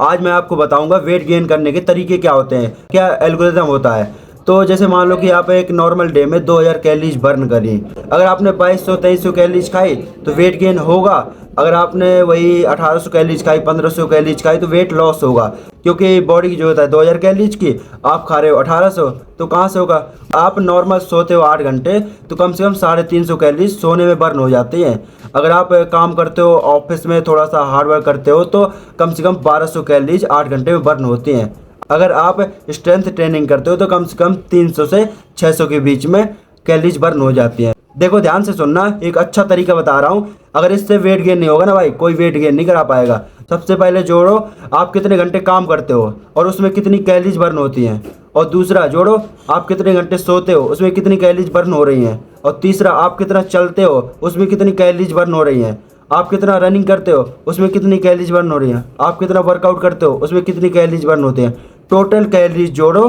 आज मैं आपको बताऊंगा वेट गेन करने के तरीके क्या होते हैं, क्या एल्गोरिदम होता है। तो जैसे मान लो कि आप एक नॉर्मल डे में 2000 कैलोरीज बर्न करी, अगर आपने 2200-2300 कैलोरीज खाई तो वेट गेन होगा। अगर आपने वही 1800 कैलोरीज खाई, 1500 कैलोरीज खाई तो वेट लॉस होगा, क्योंकि बॉडी की जरूरत है 2000 कैलोरीज की, आप खा रहे हो 1800, तो कहाँ से होगा। आप नॉर्मल सोते हो 8 घंटे तो कम से कम 350 कैलोरीज सोने में बर्न हो जाती हैं। अगर आप काम करते हो ऑफिस में, थोड़ा सा हार्ड वर्क करते हो, तो कम से कम 1200 कैलोरीज 8 घंटे में बर्न होती हैं। अगर आप स्ट्रेंथ ट्रेनिंग करते हो तो कम से कम 300 से 600 के बीच में कैलोरीज बर्न हो जाती हैं। देखो ध्यान से सुनना, एक अच्छा तरीका बता रहा हूँ। अगर इससे वेट गेन नहीं होगा ना भाई, कोई वेट गेन नहीं करा पाएगा। सबसे पहले जोड़ो आप कितने घंटे काम करते हो और उसमें कितनी कैलोरीज बर्न होती हैं, और दूसरा जोड़ो आप कितने घंटे सोते हो, उसमें कितनी कैलोरीज बर्न हो रही हैं, और तीसरा आप कितना चलते हो, उसमें कितनी कैलोरीज बर्न हो रही हैं, आप कितना रनिंग करते हो, उसमें कितनी कैलोरीज बर्न हो रही हैं, आप कितना वर्कआउट करते हो, उसमें कितनी कैलोरीज बर्न होती हैं। टोटल कैलोरीज जोड़ो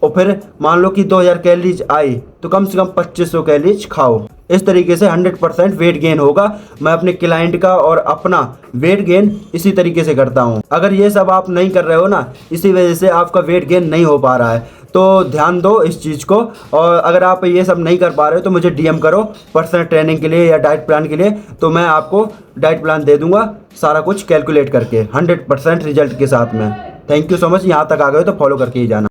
और फिर मान लो कि 2000 कैलोरीज आई तो कम से कम 2500 कैलोरीज खाओ। इस तरीके से 100% वेट गेन होगा। मैं अपने क्लाइंट का और अपना वेट गेन इसी तरीके से करता हूँ। अगर ये सब आप नहीं कर रहे हो ना, इसी वजह से आपका वेट गेन नहीं हो पा रहा है, तो ध्यान दो इस चीज़ को। और अगर आप ये सब नहीं कर पा रहे हो तो मुझे डीएम करो पर्सनल ट्रेनिंग के लिए या डाइट प्लान के लिए, तो मैं आपको डाइट प्लान दे दूंगा सारा कुछ कैलकुलेट करके 100% रिजल्ट के साथ में। Thank you so much. यहाँ तक आ गए तो फॉलो करके ही जाना।